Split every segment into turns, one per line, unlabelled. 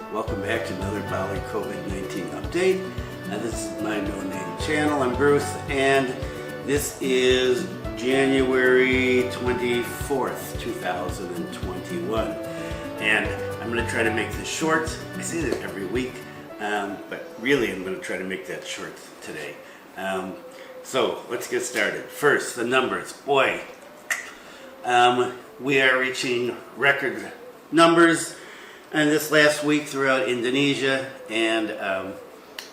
Welcome back to another Bali COVID-19 update. This is my no-name channel. I'm Bruce, and this is January 24th, 2021. And I'm going to try to make this short. I say that every week, but really I'm going to try to make that short today. So let's get started. First, the numbers. Boy, we are reaching record numbers. And this last week throughout Indonesia, and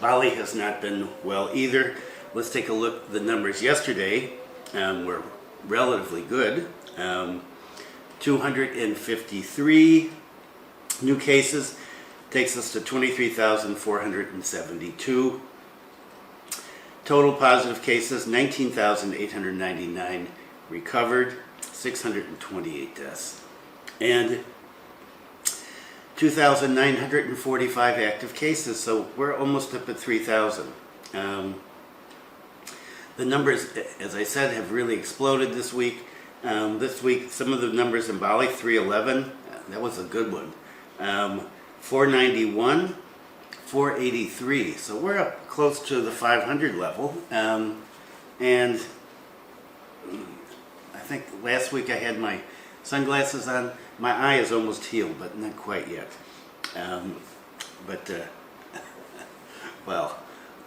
Bali has not been well either. Let's take a look at the numbers yesterday. Were relatively good. 253 new cases, takes us to 23,472. Total positive cases, 19,899 recovered, 628 deaths. And 2,945 active cases, so we're almost up at 3,000. The numbers, as I said, have really exploded this week. This week, some of the numbers in Bali, 311, that was a good one. 491, 483, so we're up close to the 500 level. And I think last week I had my sunglasses on. My eye is almost healed, but not quite yet. Well,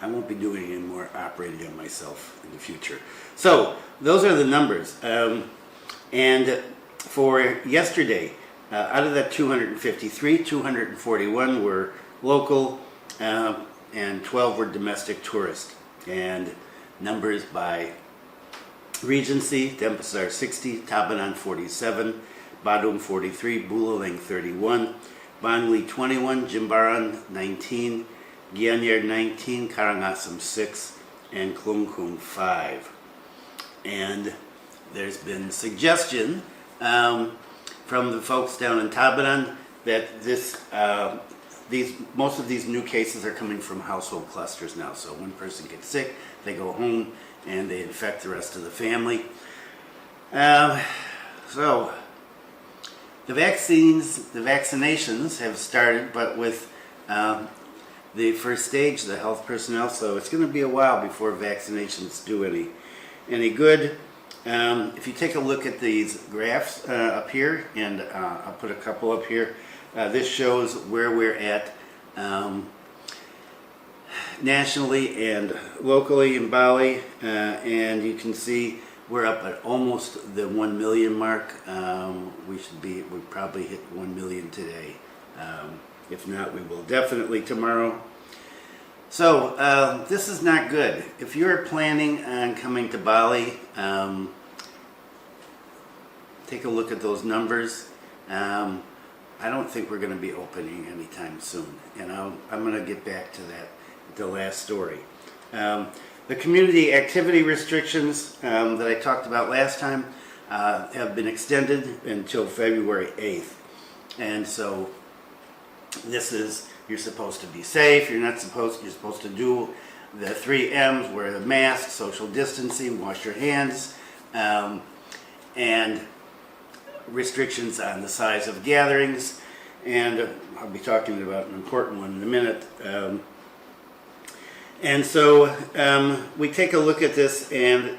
I won't be doing any more operating on myself in the future. So, those are the numbers. And for yesterday, out of that 253, 241 were local, and 12 were domestic tourists. And numbers by Regency, Denpasar 60, Tabanan 47, Badung 43, Buleleng 31, Bangli 21, Jimbaran 19, Gianyar 19, Karangasem 6, and Klungkung 5. And there's been suggestion from the folks down in Tabanan that most of these new cases are coming from household clusters now. So one person gets sick, they go home, and they infect the rest of the family. So the vaccinations have started, but with the first stage, the health personnel, so it's going to be a while before vaccinations do any good. If you take a look at these graphs up here, and I'll put a couple up here, this shows where we're at nationally and locally in Bali, and you can see we're up at almost the 1 million mark. We probably hit 1 million today. If not, we will definitely tomorrow. So this is not good. If you're planning on coming to Bali, take a look at those numbers. I don't think we're going to be opening anytime soon, and I'm going to get back to that, the last story. The community activity restrictions that I talked about last time have been extended until February 8th. And so this is, you're supposed to be safe, you're supposed to do the 3 M's, wear the mask, social distancing, wash your hands, and restrictions on the size of gatherings. And I'll be talking about an important one in a minute. And so we take a look at this, and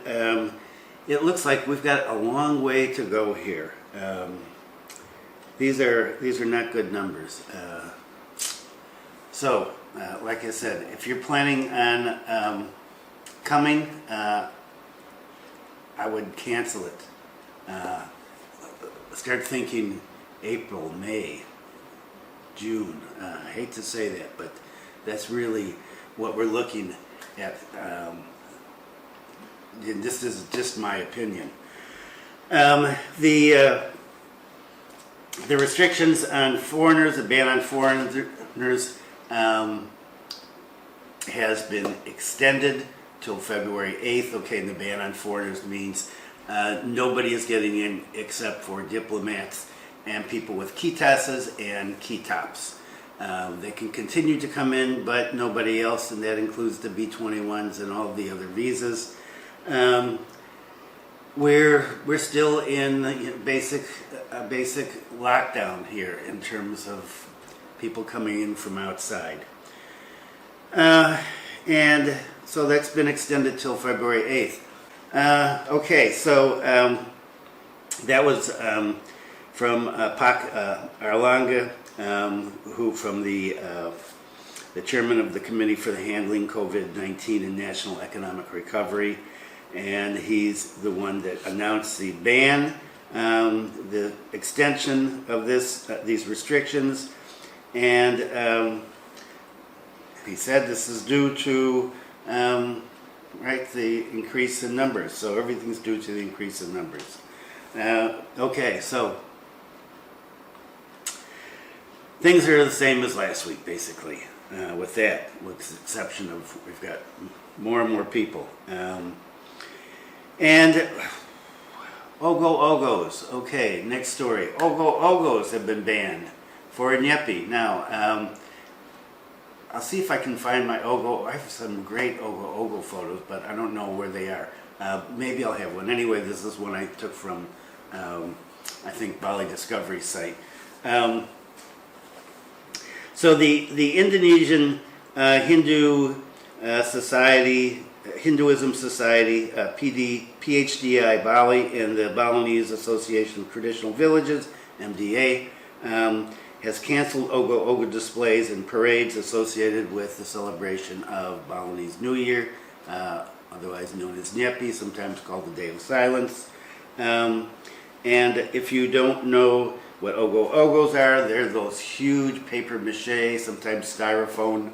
it looks like we've got a long way to go here. These are not good numbers. So, like I said, if you're planning on coming, I would cancel it. Start thinking April, May, June. I hate to say that, but that's really what we're looking at. This is just my opinion. The restrictions on foreigners, the ban on foreigners, has been extended till February 8th. Okay, and the ban on foreigners means nobody is getting in except for diplomats and people with kitasas and kitops. They can continue to come in, but nobody else, and that includes the B-21s and all the other visas. We're still in basic lockdown here in terms of people coming in from outside. And so that's been extended till February 8th. Okay, so that was from Pak Arlanga, who from the chairman of the Committee for the Handling COVID-19 and National Economic Recovery, and he's the one that announced the ban, the extension of these restrictions, and he said this is due to the increase in numbers. So everything's due to the increase in numbers. Okay, so things are the same as last week, basically. With that, with the exception of we've got more and more people. And Ogoh-Ogohs. Okay, next story. Ogoh-Ogohs have been banned for Nyepei. Now, I'll see if I can find my Ogoh. I have some great Ogoh-Ogoh photos, but I don't know where they are. Maybe I'll have one. Anyway, this is one I took from, I think, Bali Discovery site. So the Indonesian Hinduism Society, PHDI Bali, and the Balinese Association of Traditional Villages, MDA, has canceled Ogoh-Ogoh displays and parades associated with the celebration of Balinese New Year, otherwise known as Nyepi, sometimes called the Day of Silence. And if you don't know what Ogoh-Ogohs are, they're those huge paper mache, sometimes styrofoam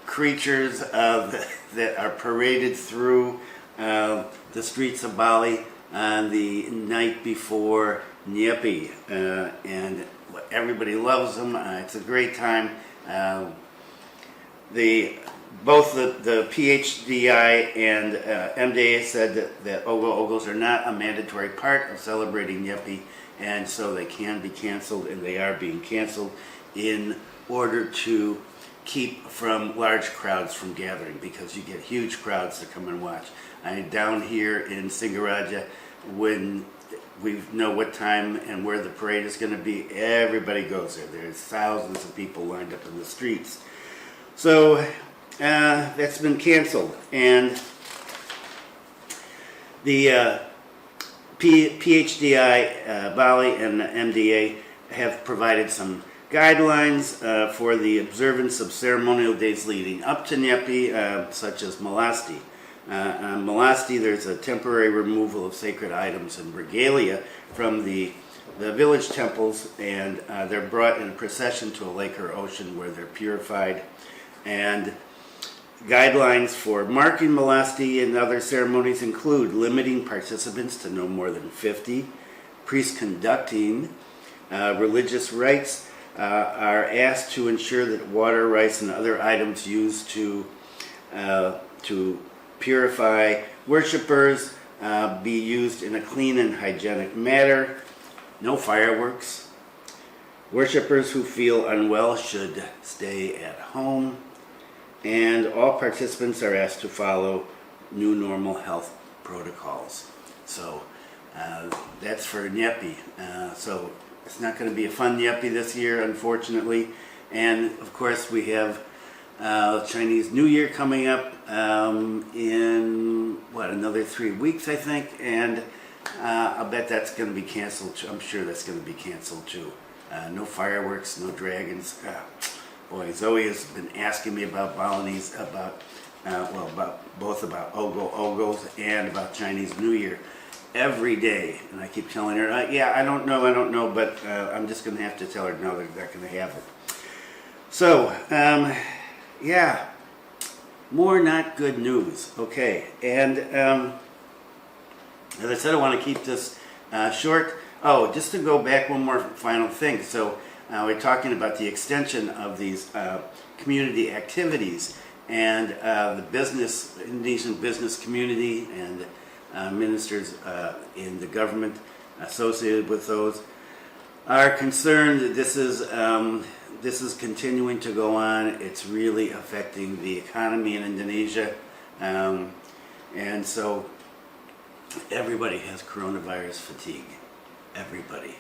creatures that are paraded through the streets of Bali on the night before Nyepi, and everybody loves them. It's a great time. Both the PHDI and MDA said that Ogoh-Ogohs are not a mandatory part of celebrating Nyepi, and so they can be canceled, and they are being canceled in order to keep from large crowds from gathering, because you get huge crowds to come and watch. Down here in Singaraja, when we know what time and where the parade is going to be, everybody goes there. There's thousands of people lined up in the streets. So that's been canceled, and the PHDI Bali and MDA have provided some guidelines for the observance of ceremonial days leading up to Nyepi, such as Malasti. On Malasti, there's a temporary removal of sacred items and regalia from the village temples, and they're brought in a procession to a lake or ocean where they're purified. And guidelines for marking Malasti and other ceremonies include limiting participants to no more than 50, priests conducting religious rites are asked to ensure that water, rice, and other items used to purify worshippers be used in a clean and hygienic manner. No fireworks. Worshippers who feel unwell should stay at home. And all participants are asked to follow new normal health protocols. So that's for Nyepi. So it's not going to be a fun Nyepi this year, unfortunately. And of course, we have Chinese New Year coming up in another 3 weeks, I think. And I'll bet that's going to be canceled. I'm sure that's going to be canceled too. No fireworks, no dragons. Boy, Zoe has been asking me about Balinese, both about Ogoh-Ogohs and about Chinese New Year every day. And I keep telling her, I don't know, but I'm just going to have to tell her, no, they're not going to have it. So, more not good news. Okay, and as I said, I want to keep this short. Oh, just to go back one more final thing. So, we're talking about the extension of these community activities, and the Indonesian business community and ministers in the government associated with those are concerned that this is continuing to go on. It's really affecting the economy in Indonesia, and so everybody has coronavirus fatigue. Everybody.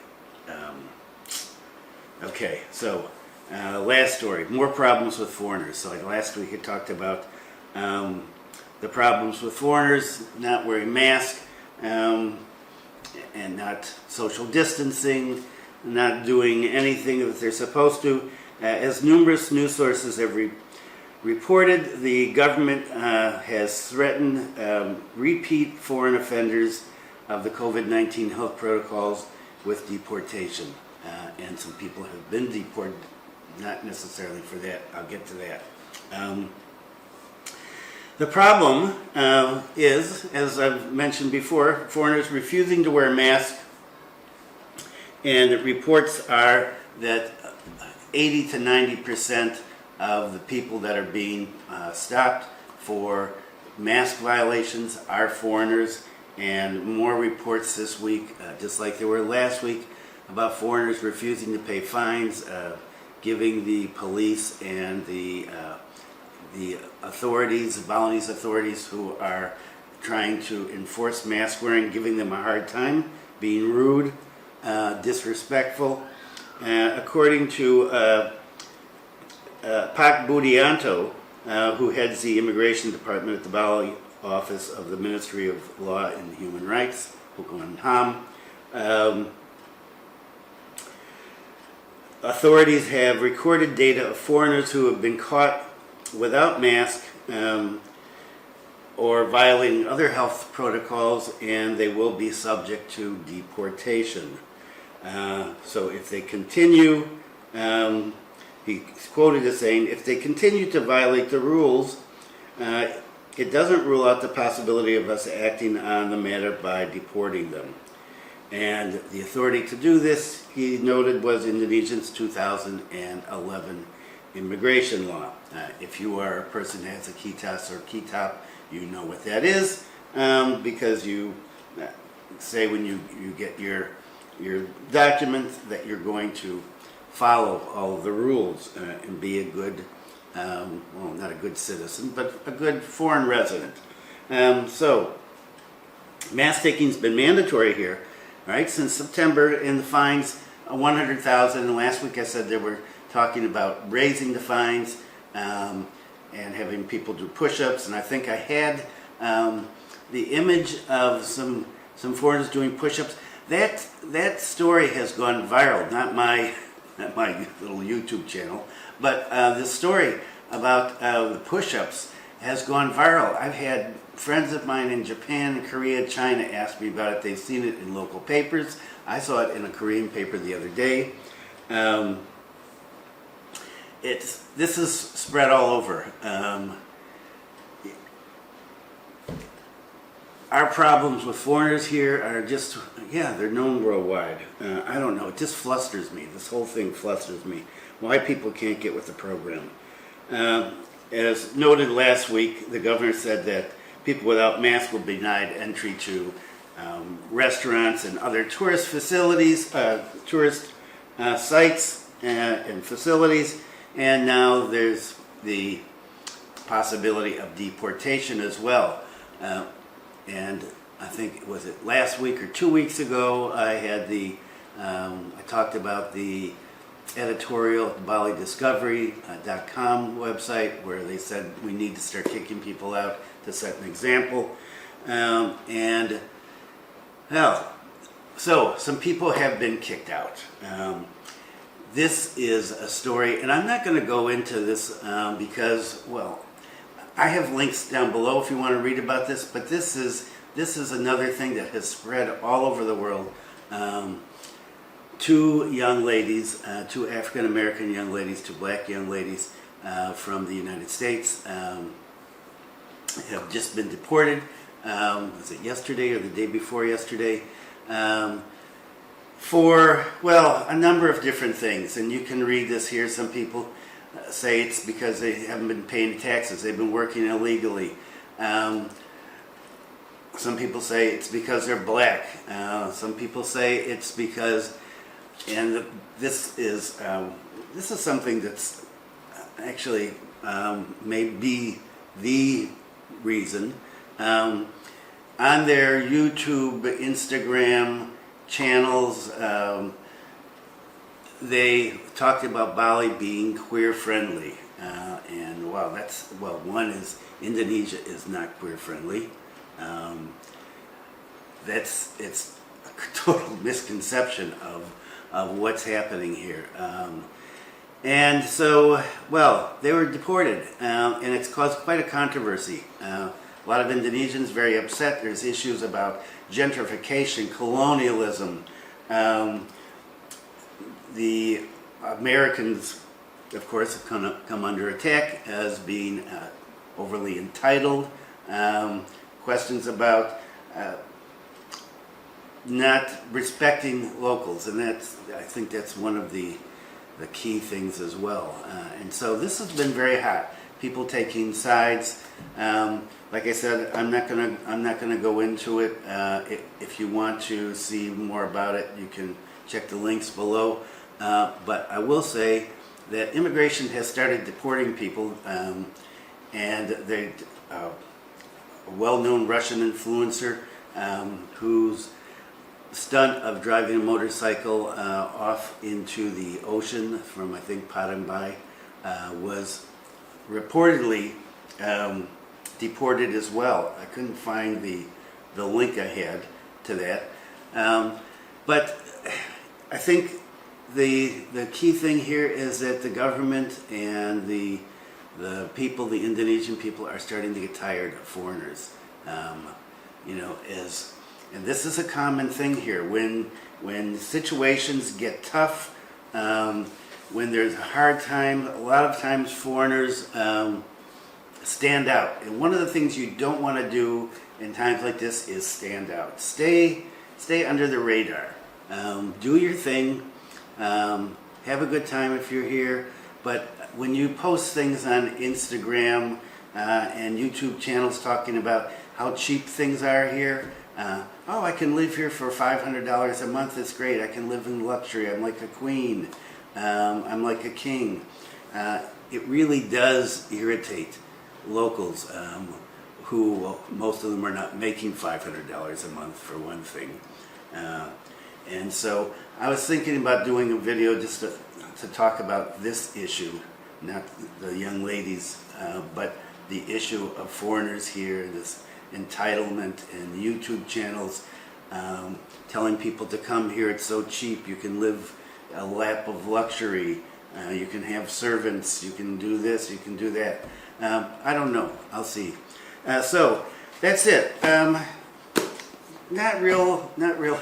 Okay, so last story, more problems with foreigners. So like last week I talked about the problems with foreigners not wearing masks and not social distancing, not doing anything that they're supposed to. As numerous news sources have reported, the government has threatened repeat foreign offenders of the COVID-19 health protocols with deportation. And some people have been deported, not necessarily for that. I'll get to that. The problem is, as I've mentioned before, foreigners refusing to wear masks, and reports are that 80 to 90% of the people that are being stopped for mask violations are foreigners, and more reports this week, just like there were last week, about foreigners refusing to pay fines, giving the police and the authorities, the Balinese authorities who are trying to enforce mask wearing, giving them a hard time, being rude, disrespectful. According to Pak Budianto, who heads the immigration department at the Bali office of the Ministry of Law and Human Rights, Ogoh-Ogoh, authorities have recorded data of foreigners who have been caught without mask or violating other health protocols, and they will be subject to deportation. So if they continue, he's quoted as saying, if they continue to violate the rules, it doesn't rule out the possibility of us acting on the matter by deporting them. And the authority to do this, he noted, was Indonesia's 2011 immigration law. If you are a person that has a kitas or kitap, you know what that is, because you say when you get your document that you're going to follow all of the rules and be a good, well, not a good citizen, but a good foreign resident. So mask taking's been mandatory here, right, since September, and the fines are 100,000. And last week I said they were talking about raising the fines and having people do push-ups. And I think I had the image of some foreigners doing push-ups. That story has gone viral. Not my little YouTube channel, but this story about the push-ups has gone viral. I've had friends of mine in Japan, Korea, China ask me about it. They've seen it in local papers. I saw it in a Korean paper the other day. This is spread all over. Our problems with foreigners here are just, yeah, they're known worldwide. I don't know, it just flusters me. This whole thing flusters me. Why people can't get with the program. As noted last week, the governor said that people without masks will be denied entry to restaurants and other tourist facilities, tourist sites and facilities, and now there's the possibility of deportation as well. And I think, was it last week or 2 weeks ago, I had I talked about the editorial at the BaliDiscovery.com website, where they said we need to start kicking people out to set an example. And hell, so some people have been kicked out. This is a story, and I'm not going to go into this because, well, I have links down below if you want to read about this, but this is another thing that has spread all over the world. Two young ladies, two African American young ladies, two black young ladies from the United States have just been deported. Was it yesterday or the day before yesterday? For, well, a number of different things, and you can read this here. Some people say it's because they haven't been paying taxes, they've been working illegally. Some people say it's because they're black. Some people say it's because, and this is something that's actually may be the reason. On their YouTube, Instagram channels, they talked about Bali being queer friendly, and wow, one is Indonesia is not queer friendly. It's a total misconception of what's happening here. And so, well, they were deported, and it's caused quite a controversy. A lot of Indonesians very upset. There's issues about gentrification, colonialism. The Americans, of course, have come under attack as being overly entitled. Questions about not respecting locals, and I think that's one of the key things as well. And so this has been very hot. People taking sides. Like I said, I'm not gonna go into it. If you want to see more about it, you can check the links below. But I will say that immigration has started deporting people, and a well-known Russian influencer whose stunt of driving a motorcycle off into the ocean from, I think, Padang was reportedly deported as well. I couldn't find the link I had to that. But I think the key thing here is that the government and the people, the Indonesian people, are starting to get tired of foreigners. And this is a common thing here. When situations get tough, when there's a hard time, a lot of times foreigners stand out. And one of the things you don't want to do in times like this is stand out. Stay under the radar. Do your thing. Have a good time if you're here. But when you post things on Instagram and YouTube channels talking about how cheap things are here, I can live here for $500 a month. It's great. I can live in luxury. I'm like a queen. I'm like a king. It really does irritate locals who most of them are not making $500 a month for one thing. And so I was thinking about doing a video just to talk about this issue, not the young ladies, but the issue of foreigners here, this entitlement and YouTube channels telling people to come here. It's so cheap. You can live a lap of luxury. You can have servants. You can do this. You can do that. I don't know. I'll see. So that's it. Not real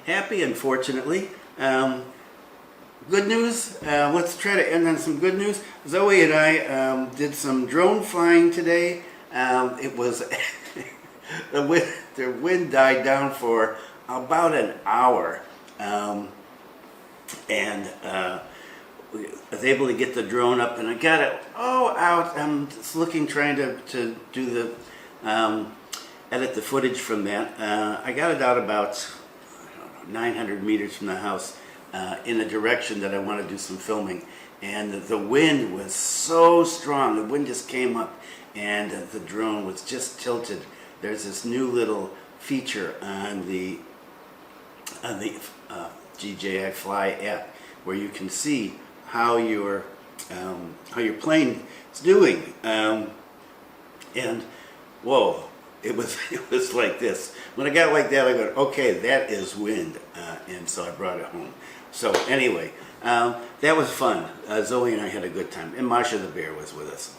happy, unfortunately. Good news. Let's try to end on some good news. Zoe and I did some drone flying today. It was the wind died down for about an hour, and I was able to get the drone up, and I got it out. I'm just trying to do the edit the footage from that. I got it out about 900 meters from the house in a direction that I want to do some filming, and the wind was so strong. The wind just came up, and the drone was just tilted. There's this new little feature on the DJI Fly app where you can see how your plane is doing, and whoa, it was like this. When I got like that, I go, okay, that is wind, and so I brought it home. So anyway, that was fun. Zoe and I had a good time, and Masha the bear was with us.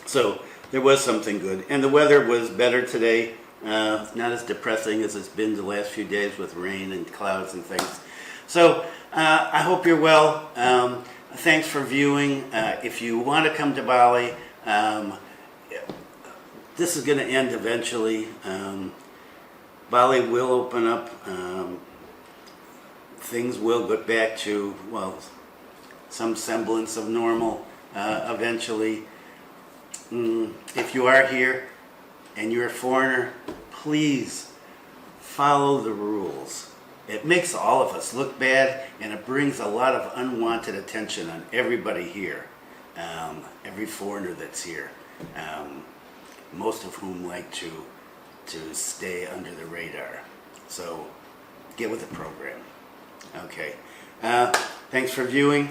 So there was something good, and the weather was better today. Not as depressing as it's been the last few days with rain and clouds and things. So I hope you're well. Thanks for viewing. If you want to come to Bali, this is going to end eventually. Bali will open up. Things will get back to, well, some semblance of normal eventually. If you are here and you're a foreigner, please follow the rules. It makes all of us look bad, and it brings a lot of unwanted attention on everybody here, every foreigner that's here, most of whom like to stay under the radar. So get with the program. Okay. Thanks for viewing.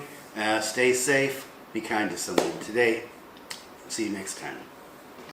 Stay safe. Be kind to someone today. See you next time.